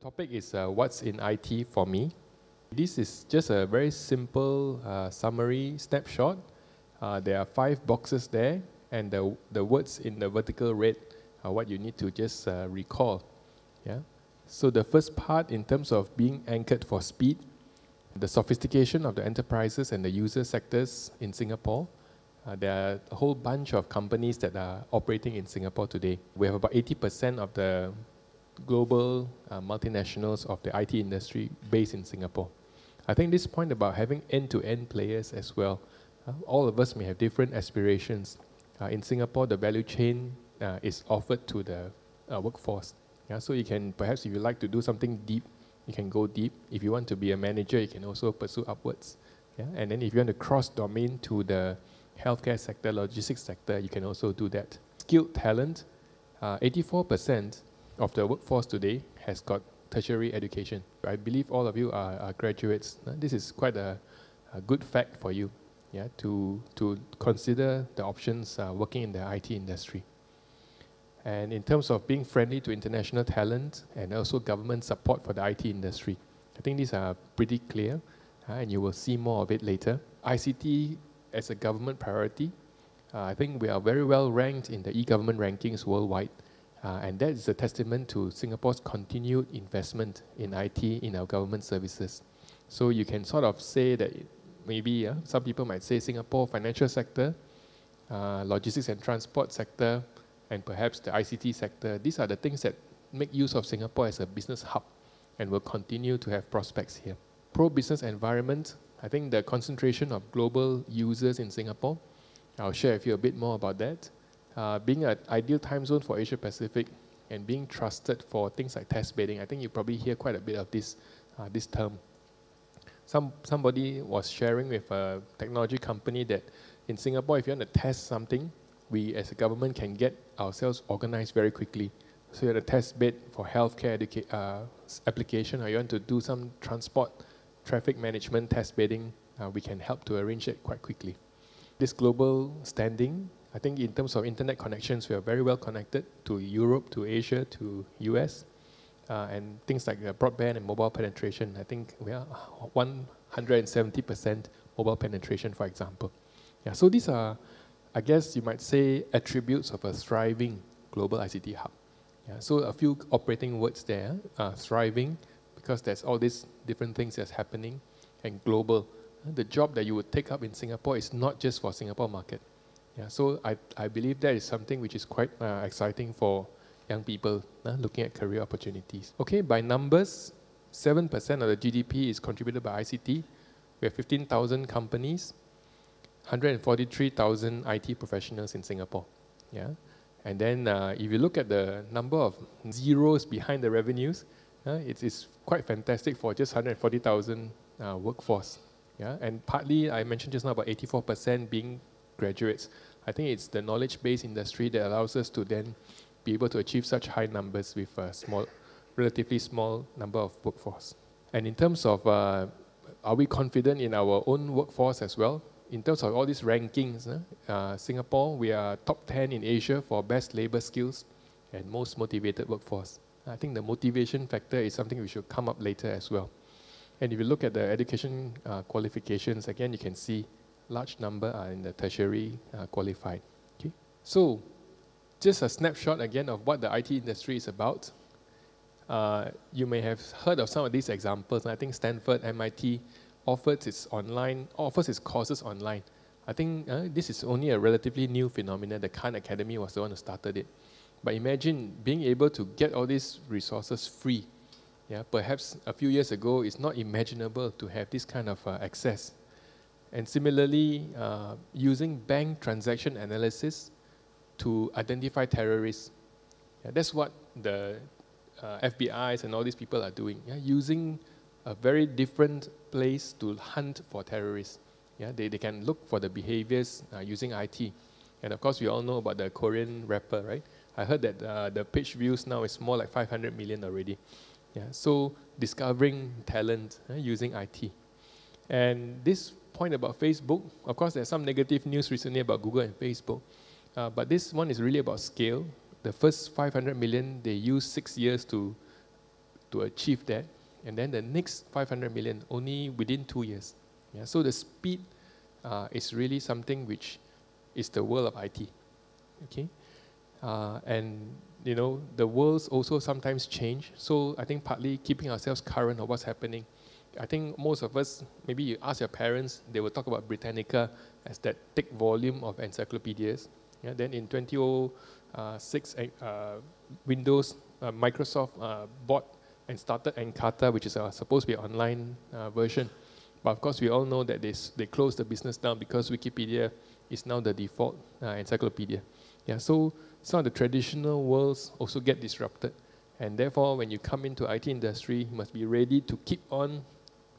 topic is what's in IT for me. This is just a very simple summary snapshot. There are 5 boxes there, and the words in the vertical red are what you need to just recall. Yeah. So the first part, in terms of being anchored for speed, the sophistication of the enterprises and the user sectors in Singapore. There are a whole bunch of companies that are operating in Singapore today. We have about 80% of the global multinationals of the IT industry based in Singapore. I think this point about having end-to-end players as well, all of us may have different aspirations. In Singapore, the value chain is offered to the workforce. Yeah, so you can, perhaps if you like to do something deep, you can go deep. If you want to be a manager, you can also pursue upwards. Yeah? And then if you want to cross domain to the healthcare sector, logistics sector, you can also do that. Skilled talent, 84% of the workforce today has got tertiary education. I believe all of you are graduates. This is quite a good fact for you, yeah, to consider the options working in the IT industry. And in terms of being friendly to international talent and also government support for the IT industry, I think these are pretty clear, and you will see more of it later. ICT as a government priority, I think we are very well ranked in the e-government rankings worldwide, and that is a testament to Singapore's continued investment in IT in our government services. So you can sort of say that maybe some people might say Singapore financial sector, logistics and transport sector, and perhaps the ICT sector. These are the things that make use of Singapore as a business hub and will continue to have prospects here. Pro-business environment, I think the concentration of global users in Singapore, I'll share with you a bit more about that. Being an ideal time zone for Asia Pacific and being trusted for things like test bedding, I think you probably hear quite a bit of this term. Somebody was sharing with a technology company that in Singapore, if you want to test something, we as a government can get ourselves organized very quickly. So you have a test bed for healthcare application, or you want to do some transport, traffic management, test bedding, we can help to arrange it quite quickly. This global standing, I think in terms of internet connections, we are very well connected to Europe, to Asia, to US, and things like broadband and mobile penetration. I think we are 170% mobile penetration, for example. Yeah, so these are, I guess you might say, attributes of a thriving global ICT hub. Yeah, so a few operating words there, thriving, because there's all these different things that's happening, and global. The job that you would take up in Singapore is not just for Singapore market. Yeah, so I believe that is something which is quite exciting for young people looking at career opportunities. Okay, by numbers, 7% of the GDP is contributed by ICT. We have 15,000 companies, 143,000 IT professionals in Singapore. Yeah, and then if you look at the number of zeros behind the revenues, it's quite fantastic for just 140,000 workforce. Yeah, and partly I mentioned just now about 84% being graduates. I think it's the knowledge-based industry that allows us to then be able to achieve such high numbers with a relatively small number of workforce. And in terms of, are we confident in our own workforce as well? In terms of all these rankings, Singapore, we are top 10 in Asia for best labor skills and most motivated workforce. I think the motivation factor is something we should come up later as well. And if you look at the education qualifications, again, you can see large number are in the tertiary qualified. Okay? So, just a snapshot again of what the IT industry is about. You may have heard of some of these examples. I think Stanford, MIT offers its courses online. I think this is only a relatively new phenomenon. The Khan Academy was the one who started it. But imagine being able to get all these resources free. Yeah, perhaps a few years ago, it's not imaginable to have this kind of access. And similarly, using bank transaction analysis to identify terrorists. Yeah, that's what the FBIs and all these people are doing. Yeah, using a very different place to hunt for terrorists. Yeah, they can look for the behaviors using IT. And of course, we all know about the Korean rapper, right? I heard that the page views now is more like 500 million already. Yeah, so discovering talent using IT. And this point about Facebook, of course, there's some negative news recently about Google and Facebook. But this one is really about scale. The first 500 million, they used 6 years to to achieve that. And then the next 500 million only within 2 years. Yeah, so the speed is really something which is the world of IT. Okay, and the worlds also sometimes change. So I think partly keeping ourselves current of what's happening. I think most of us, maybe you ask your parents, they will talk about Britannica as that thick volume of encyclopedias. Yeah, then in 2006, Windows, Microsoft bought and started Encarta, which is supposed to be an online version. But of course, we all know that they closed the business down because Wikipedia is now the default encyclopedia. Yeah, so some of the traditional worlds also get disrupted. And therefore, when you come into IT industry, you must be ready to keep on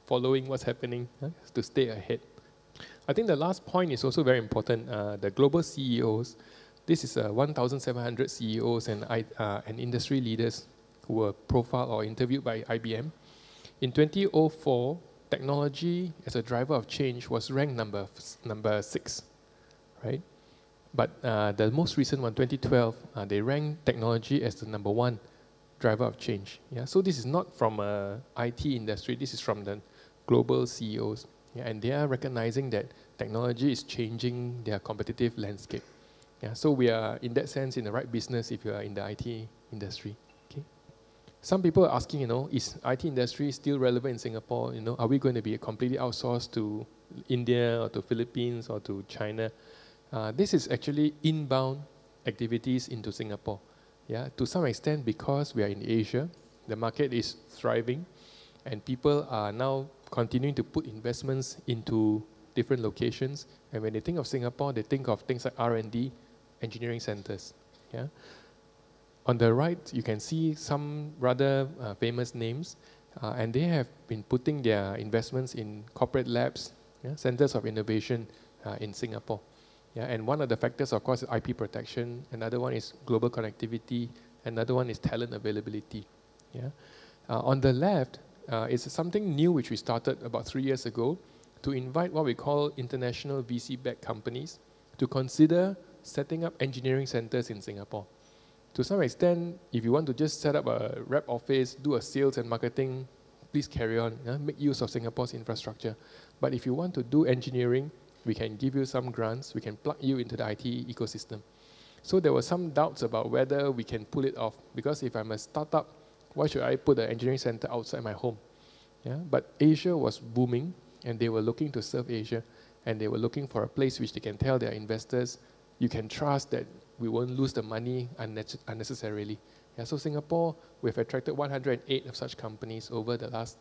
following what's happening to stay ahead. I think the last point is also very important. The global CEOs, this is 1,700 CEOs and industry leaders who were profiled or interviewed by IBM. In 2004, technology as a driver of change was ranked number 6, right? But the most recent one, 2012, they ranked technology as the number 1 driver of change. Yeah, so this is not from IT industry. This is from the global CEOs, yeah, and they are recognizing that technology is changing their competitive landscape. Yeah, so we are in that sense in the right business if you are in the IT industry. Okay. Some people are asking, is IT industry still relevant in Singapore? Are we going to be completely outsourced to India or to Philippines or to China? This is actually inbound activities into Singapore. Yeah, to some extent because we are in Asia, the market is thriving, and people are now continuing to put investments into different locations. And when they think of Singapore, they think of things like R&D, engineering centers. Yeah. On the right, you can see some rather famous names, and they have been putting their investments in corporate labs, centers of innovation in Singapore. Yeah, and one of the factors, of course, is IP protection. Another one is global connectivity. Another one is talent availability. Yeah. On the left, it's something new which we started about 3 years ago to invite what we call international VC-backed companies to consider setting up engineering centers in Singapore. To some extent, if you want to just set up a rep office, do a sales and marketing, please carry on, make use of Singapore's infrastructure. But if you want to do engineering, we can give you some grants, we can plug you into the IT ecosystem. So there were some doubts about whether we can pull it off, because if I'm a startup, why should I put an engineering center outside my home? Yeah? But Asia was booming, and they were looking to serve Asia, and they were looking for a place which they can tell their investors, you can trust that we won't lose the money unnecessarily. Yeah, so Singapore, we've attracted 108 of such companies over the last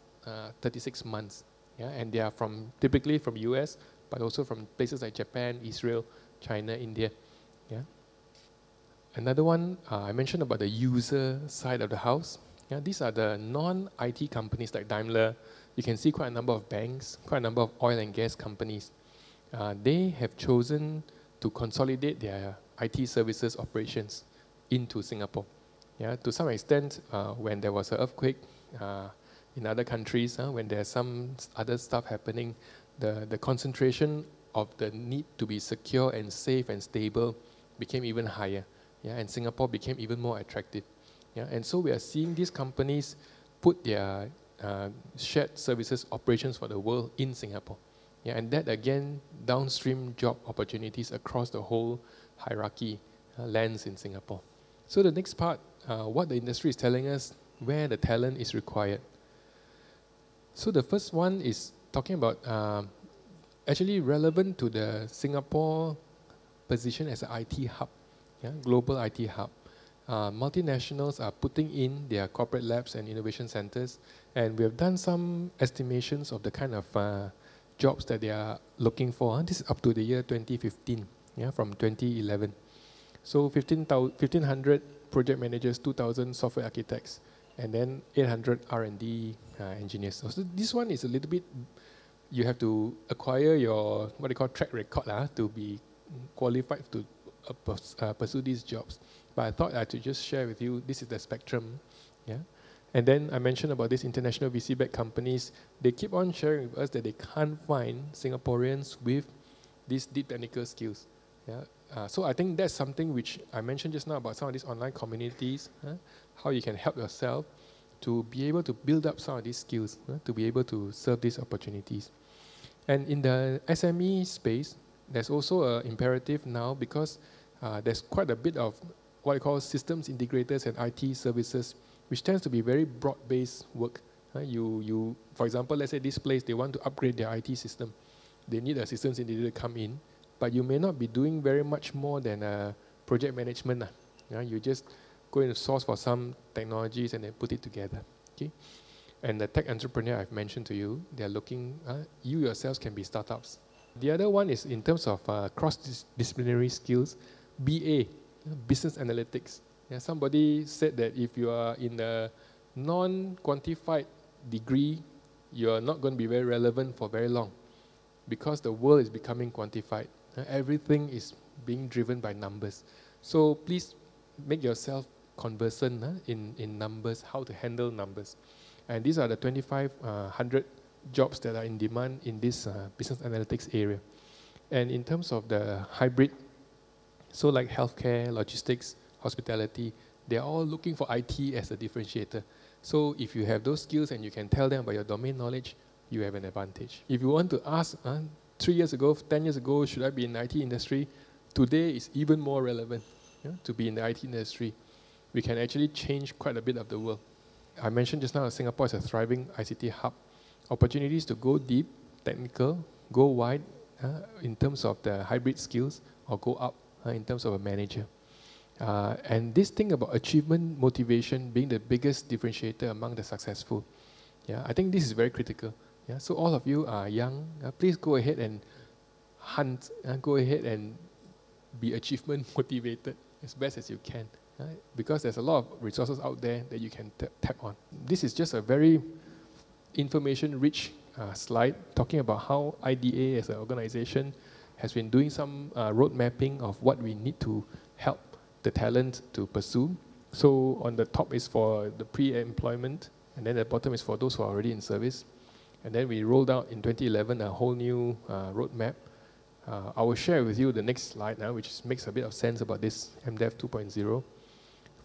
36 months. Yeah, and they are typically from US, but also from places like Japan, Israel, China, India. Yeah. Another one, I mentioned about the user side of the house. Yeah, these are the non-IT companies like Daimler. You can see quite a number of banks, quite a number of oil and gas companies. They have chosen to consolidate their IT services operations into Singapore. Yeah, to some extent, when there was an earthquake in other countries, when there's some other stuff happening, the concentration of the need to be secure and safe and stable became even higher. Yeah, and Singapore became even more attractive. Yeah, and so we are seeing these companies put their shared services operations for the world in Singapore. Yeah, and that again, downstream job opportunities across the whole hierarchy lands in Singapore. So the next part, what the industry is telling us, where the talent is required. So the first one is talking about actually relevant to the Singapore position as an IT hub, global IT hub. Multinationals are putting in their corporate labs and innovation centers, and we have done some estimations of the kind of jobs that they are looking for. This is up to the year 2015, from 2011. So 1,500 project managers, 2,000 software architects, and then 800 R&D engineers. So this one is a little bit, you have to acquire your, what they call track record to be qualified to pursue these jobs. But I thought I should just share with you, this is the spectrum. Yeah. And then I mentioned about these international VC-backed companies. They keep on sharing with us that they can't find Singaporeans with these deep technical skills. Yeah. So I think that's something which I mentioned just now about some of these online communities, how you can help yourself. to be able to build up some of these skills, to be able to serve these opportunities. And in the SME space, there's also an imperative now because there's quite a bit of what I call systems integrators and IT services, which tends to be very broad-based work. For example, let's say this place, they want to upgrade their IT system. They need a systems integrator to come in, but you may not be doing very much more than project management. You just go and source for some technologies and then put it together. Okay? And the tech entrepreneur I've mentioned to you, they're looking, you yourselves can be startups. The other one is in terms of cross-disciplinary skills, BA, business analytics. Somebody said that if you are in a non-quantified degree, you are not going to be very relevant for very long because the world is becoming quantified. Everything is being driven by numbers. So please make yourself conversant in numbers, how to handle numbers. And these are the 2,500 jobs that are in demand in this business analytics area. And in terms of the hybrid, so like healthcare, logistics, hospitality, they're all looking for IT as a differentiator. So if you have those skills and you can tell them about your domain knowledge, you have an advantage. If you want to ask 3 years ago, 10 years ago, should I be in the IT industry? Today is even more relevant to be in the IT industry. We can actually change quite a bit of the world. I mentioned just now that Singapore is a thriving ICT hub. Opportunities to go deep, technical, go wide in terms of the hybrid skills, or go up in terms of a manager. And this thing about achievement motivation being the biggest differentiator among the successful, I think this is very critical. So all of you are young, please go ahead and hunt, go ahead and be achievement motivated as best as you can, because there's a lot of resources out there that you can tap on. This is just a very information-rich slide talking about how IDA as an organization has been doing some road mapping of what we need to help the talent to pursue. So on the top is for the pre-employment, and then the bottom is for those who are already in service. And then we rolled out in 2011 a whole new roadmap. I will share with you the next slide now, which makes a bit of sense about this MDEV 2.0.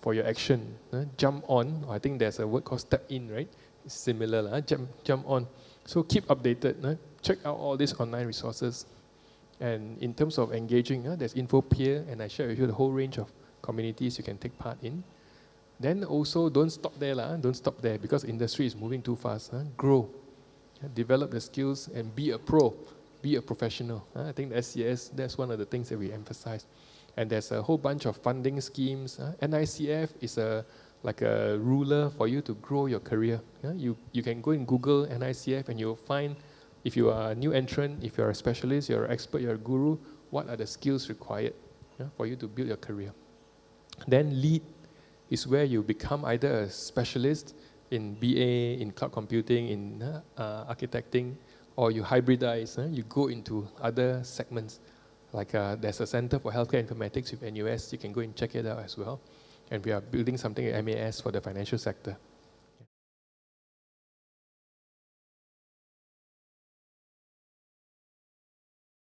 For your action, jump on. I think there's a word called step in, right? It's similar, jump on. So keep updated. Check out all these online resources. And in terms of engaging, there's InfoPeer, and I share with you the whole range of communities you can take part in. Then also don't stop there, don't stop there, because industry is moving too fast. Grow, develop the skills, and be a pro, be a professional. I think the SCS, that's one of the things that we emphasize. And there's a whole bunch of funding schemes. NICF is like a ruler for you to grow your career. You can go and Google NICF and you'll find, if you are a new entrant, if you're a specialist, you're an expert, you're a guru, what are the skills required for you to build your career. Then lead is where you become either a specialist in BA, in cloud computing, in architecting, or you hybridize, you go into other segments. Like there's a Center for Healthcare Informatics with NUS, you can go and check it out as well. And we are building something at MAS for the financial sector.